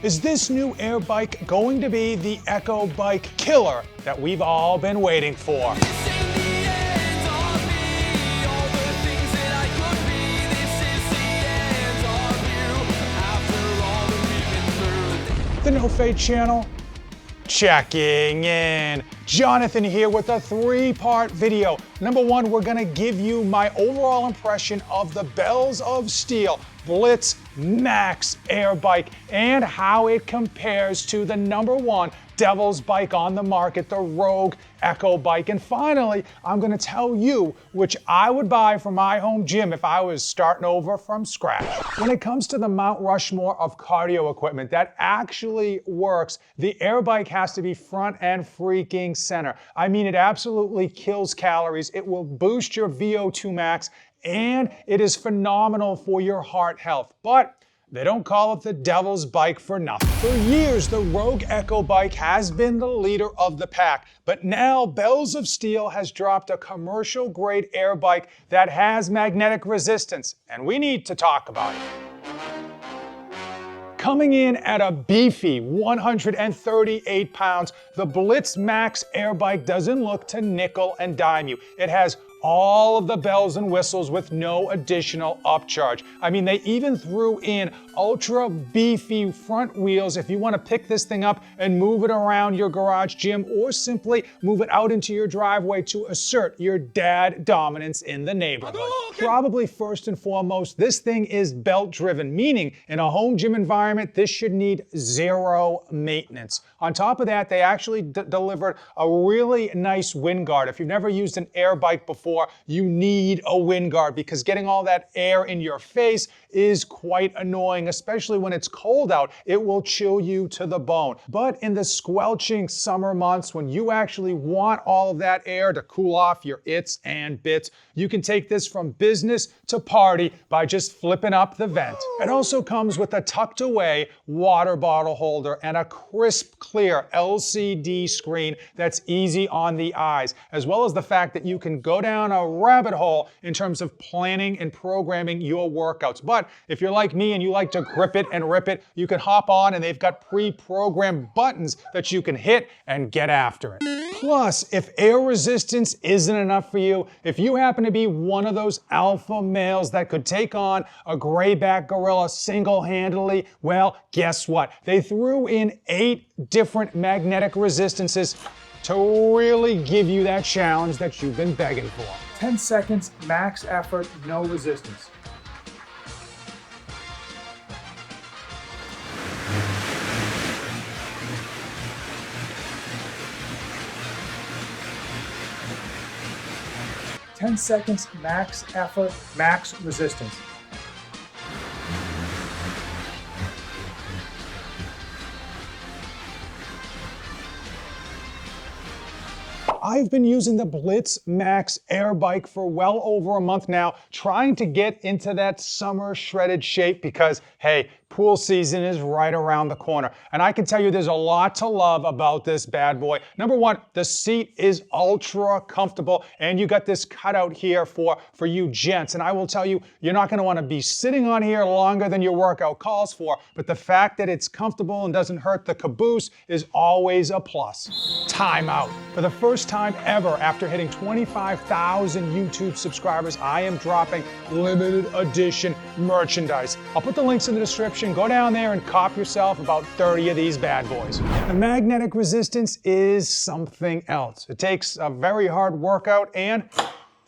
Is this new air bike going to be the Echo Bike killer that we've all been waiting for? The No Fade channel, checking in. Jonathan here with a three-part video. Number one, we're gonna give you my overall impression of the Bells of Steel Blitz Max air bike and how it compares to the number one devil's bike on the market, the Rogue Echo bike. And finally, I'm gonna tell you which I would buy for my home gym if I was starting over from scratch. When it comes to the Mount Rushmore of cardio equipment that actually works, the air bike has to be front and freaking center. I mean, it absolutely kills calories. It will boost your VO2 max, and it is phenomenal for your heart health. But they don't call it the devil's bike for nothing. For years, the Rogue Echo bike has been the leader of the pack, but now Bells of Steel has dropped a commercial-grade air bike that has magnetic resistance, and we need to talk about it. Coming in at a beefy 138 pounds, the Blitz Max air bike doesn't look to nickel and dime you. It has all of the bells and whistles with no additional upcharge. I mean, they even threw in ultra beefy front wheels if you want to pick this thing up and move it around your garage gym or simply move it out into your driveway to assert your dad dominance in the neighborhood. Probably first and foremost, this thing is belt driven, meaning in a home gym environment, this should need zero maintenance. On top of that, they actually delivered a really nice wind guard. If you've never used an air bike before, you need a wind guard because getting all that air in your face is quite annoying, especially when it's cold out. It will chill you to the bone. But in the squelching summer months, when you actually want all of that air to cool off your its and bits, you can take this from business to party by just flipping up the vent. It also comes with a tucked away water bottle holder and a crisp, clear LCD screen that's easy on the eyes, as well as the fact that you can go down a rabbit hole in terms of planning and programming your workouts. But if you're like me and you like to grip it and rip it, you can hop on and they've got pre-programmed buttons that you can hit and get after it. Plus, if air resistance isn't enough for you, if you happen to be one of those alpha males that could take on a grayback gorilla single-handedly, well, guess what? They threw in 8 different magnetic resistances to really give you that challenge that you've been begging for. 10 seconds, max effort, no resistance. Ten seconds, max effort, max resistance. I've been using the Blitz Max air bike for well over a month now, trying to get into that summer shredded shape because, hey, pool season is right around the corner. And I can tell you there's a lot to love about this bad boy. Number one, the seat is ultra comfortable and you got this cutout here for you gents. And I will tell you, you're not gonna wanna be sitting on here longer than your workout calls for, but the fact that it's comfortable and doesn't hurt the caboose is always a plus. Time out. For the first time ever, after hitting 25,000 YouTube subscribers, I am dropping limited edition merchandise. I'll put the links in the description. Go down there and cop yourself about 30 of these bad boys. The magnetic resistance is something else. It takes a very hard workout and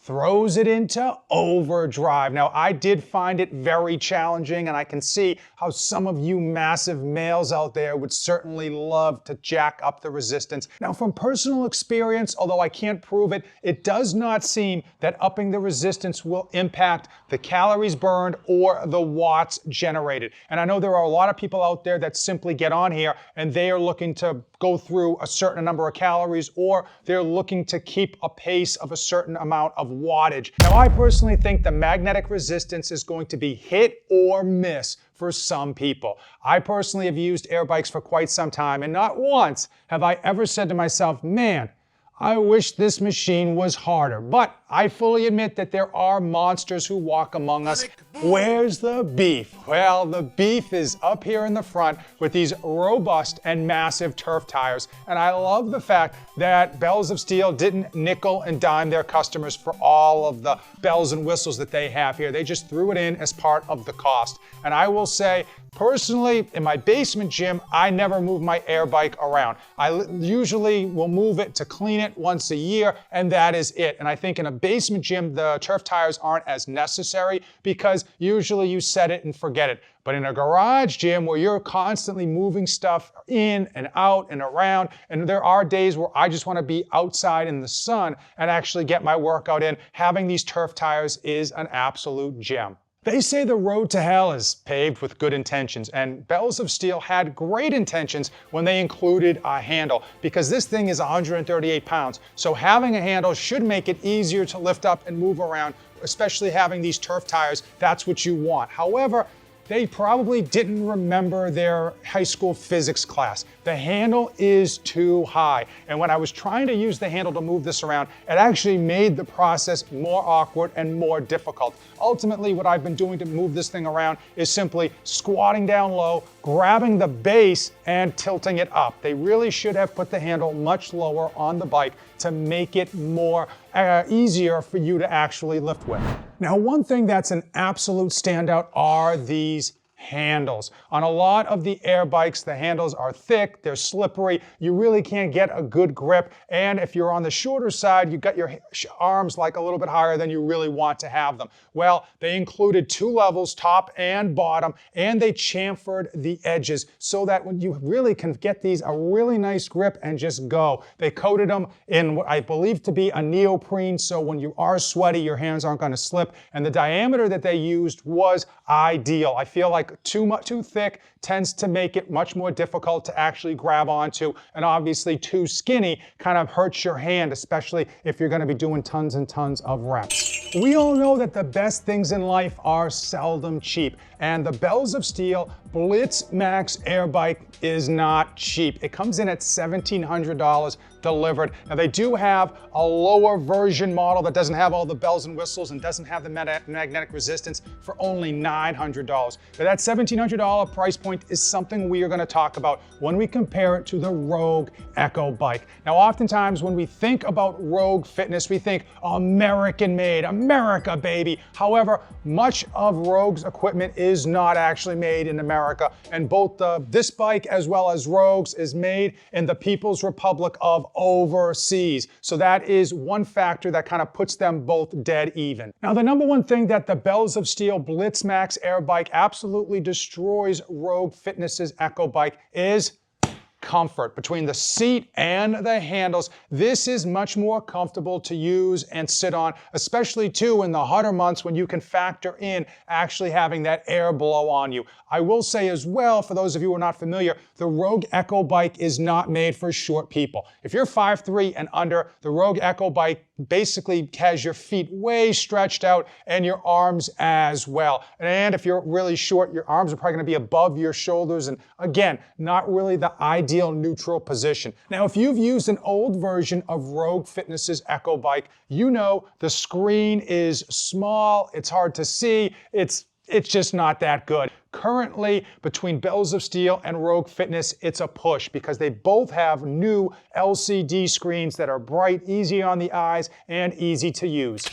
throws it into overdrive. Now, I did find it very challenging, and I can see how some of you massive males out there would certainly love to jack up the resistance. Now, from personal experience, although I can't prove it, it does not seem that upping the resistance will impact the calories burned or the watts generated. And I know there are a lot of people out there that simply get on here and they are looking to go through a certain number of calories, or they're looking to keep a pace of a certain amount of wattage. Now, I personally think the magnetic resistance is going to be hit or miss for some people. I personally have used air bikes for quite some time, and not once have I ever said to myself, man, I wish this machine was harder. But I fully admit that there are monsters who walk among us. Where's the beef? Well, the beef is up here in the front with these robust and massive turf tires. And I love the fact that Bells of Steel didn't nickel and dime their customers for all of the bells and whistles that they have here. They just threw it in as part of the cost. And I will say, personally, in my basement gym, I never move my air bike around. I usually will move it to clean it once a year, and that is it. And I think in a basement gym, the turf tires aren't as necessary because usually you set it and forget it. But in a garage gym where you're constantly moving stuff in and out and around, and there are days where I just want to be outside in the sun and actually get my workout in, having these turf tires is an absolute gem. They say the road to hell is paved with good intentions, and Bells of Steel had great intentions when they included a handle, because this thing is 138 pounds. So having a handle should make it easier to lift up and move around, especially having these turf tires. That's what you want. However, they probably didn't remember their high school physics class. The handle is too high. And when I was trying to use the handle to move this around, it actually made the process more awkward and more difficult. Ultimately, what I've been doing to move this thing around is simply squatting down low, grabbing the base, and tilting it up. They really should have put the handle much lower on the bike to make it more easier for you to actually lift with. Now, one thing that's an absolute standout are these handles. On a lot of the air bikes, the handles are thick, they're slippery, you really can't get a good grip, and if you're on the shorter side, you've got your arms like a little bit higher than you really want to have them. Well, they included 2 levels, top and bottom, and they chamfered the edges so that when you really can get these a really nice grip and just go. They coated them in what I believe to be a neoprene, so when you are sweaty, your hands aren't going to slip, and the diameter that they used was ideal. I feel like too thick tends to make it much more difficult to actually grab onto, and obviously too skinny kind of hurts your hand, especially if you're going to be doing tons and tons of reps. We all know that the best things in life are seldom cheap, and the Bells of Steel Blitz Max air bike is not cheap. It comes in at $1,700 delivered. Now they do have a lower version model that doesn't have all the bells and whistles and doesn't have the magnetic resistance for only $900. But that $1,700 price point is something we are going to talk about when we compare it to the Rogue Echo bike. Now oftentimes when we think about Rogue Fitness, we think American made, America baby. However, much of Rogue's equipment is not actually made in America, and both this bike as well as Rogue's is made in the People's Republic of overseas. So that is one factor that kind of puts them both dead even. Now the number one thing that the Bells of Steel Blitz Max air bike absolutely destroys Rogue Fitness's Echo bike is comfort. Between the seat and the handles, this is much more comfortable to use and sit on, especially too in the hotter months when you can factor in actually having that air blow on you. I will say as well, for those of you who are not familiar, the Rogue Echo bike is not made for short people. If you're 5'3" and under, the Rogue Echo bike basically has your feet way stretched out and your arms as well. And if you're really short, your arms are probably going to be above your shoulders, and again, not really the ideal neutral position. Now, if you've used an old version of Rogue Fitness's Echo bike, you know the screen is small, it's hard to see, it's just not that good. Currently, between Bells of Steel and Rogue Fitness, it's a push because they both have new LCD screens that are bright, easy on the eyes, and easy to use.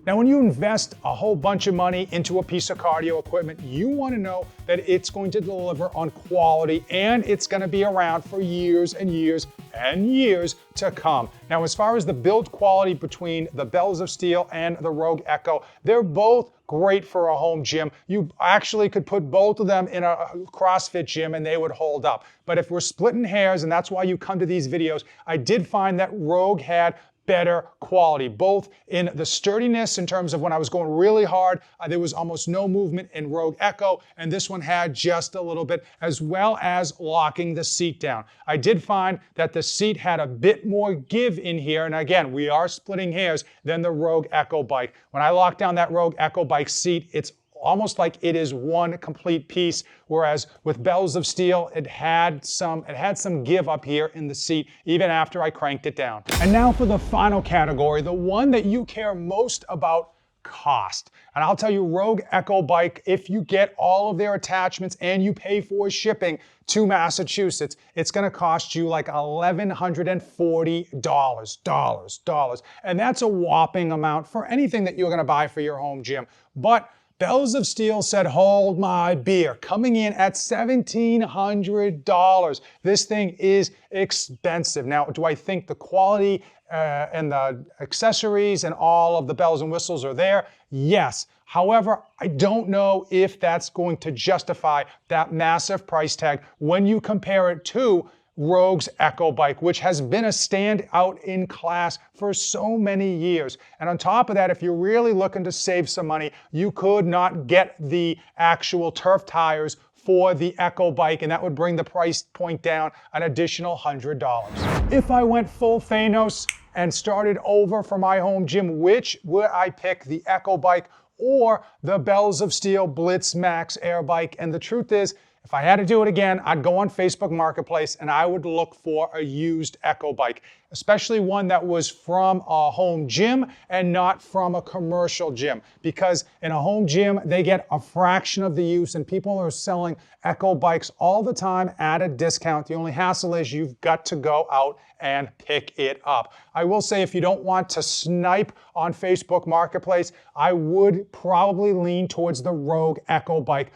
Now, when you invest a whole bunch of money into a piece of cardio equipment, you want to know that it's going to deliver on quality and it's going to be around for years and years and years to come. Now, as far as the build quality between the Bells of Steel and the Rogue Echo, they're both great for a home gym. You actually could put both of them in a CrossFit gym and they would hold up. But if we're splitting hairs, and that's why you come to these videos, I did find that Rogue had better quality, both in the sturdiness in terms of when I was going really hard, there was almost no movement in Rogue Echo, and this one had just a little bit, as well as locking the seat down. I did find that the seat had a bit more give in here, and again, we are splitting hairs, than the Rogue Echo bike. When I locked down that Rogue Echo bike seat, it's almost like it is one complete piece, whereas with Bells of Steel, it had some give up here in the seat even after I cranked it down. And now for the final category, the one that you care most about: cost. And I'll tell you, Rogue Echo Bike, if you get all of their attachments and you pay for shipping to Massachusetts, it's going to cost you like $1,140. And that's a whopping amount for anything that you're going to buy for your home gym. But Bells of Steel said, hold my beer, coming in at $1,700. This thing is expensive. Now, do I think the quality and the accessories and all of the bells and whistles are there? Yes. However, I don't know if that's going to justify that massive price tag when you compare it to Rogue's Echo Bike, which has been a standout in class for so many years. And on top of that, if you're really looking to save some money, you could not get the actual turf tires for the Echo Bike, and that would bring the price point down an additional $100. If I went full Thanos and started over for my home gym, which would I pick, the Echo Bike or the Bells of Steel Blitz Max Air Bike? And the truth is, if I had to do it again, I'd go on Facebook Marketplace and I would look for a used Echo Bike, especially one that was from a home gym and not from a commercial gym. Because in a home gym, they get a fraction of the use, and people are selling Echo Bikes all the time at a discount. The only hassle is you've got to go out and pick it up. I will say, if you don't want to snipe on Facebook Marketplace, I would probably lean towards the Rogue Echo Bike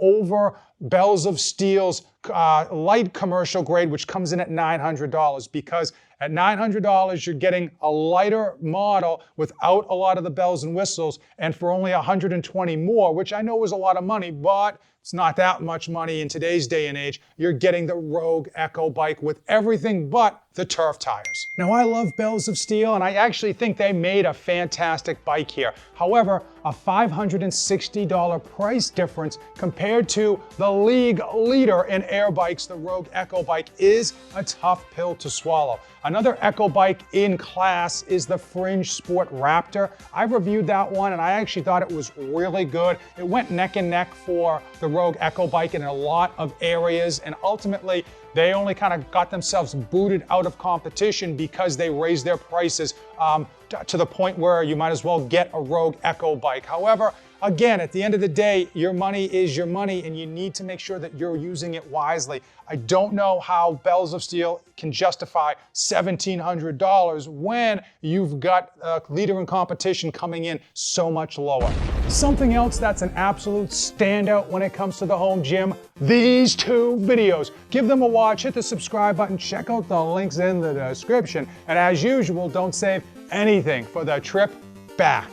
over Bells of Steel's light commercial grade, which comes in at $900, because at $900 you're getting a lighter model without a lot of the bells and whistles, and for only $120 more, which I know is a lot of money, but it's not that much money in today's day and age. You're getting the Rogue Echo Bike with everything but the turf tires. Now, I love Bells of Steel, and I actually think they made a fantastic bike here. However, a $560 price difference compared to the league leader in air bikes, the Rogue Echo Bike, is a tough pill to swallow. Another Echo Bike in class is the Fringe Sport Raptor. I've reviewed that one, and I actually thought it was really good. It went neck and neck for the Rogue Echo Bike in a lot of areas, and ultimately they only kind of got themselves booted out of competition because they raised their prices to the point where you might as well get a Rogue Echo Bike. However, again, at the end of the day, your money is your money, and you need to make sure that you're using it wisely. I don't know how Bells of Steel can justify $1,700 when you've got a leader in competition coming in so much lower. Something else that's an absolute standout when it comes to the home gym: these two videos. Give them a watch, hit the subscribe button, check out the links in the description, and as usual, don't save anything for the trip back.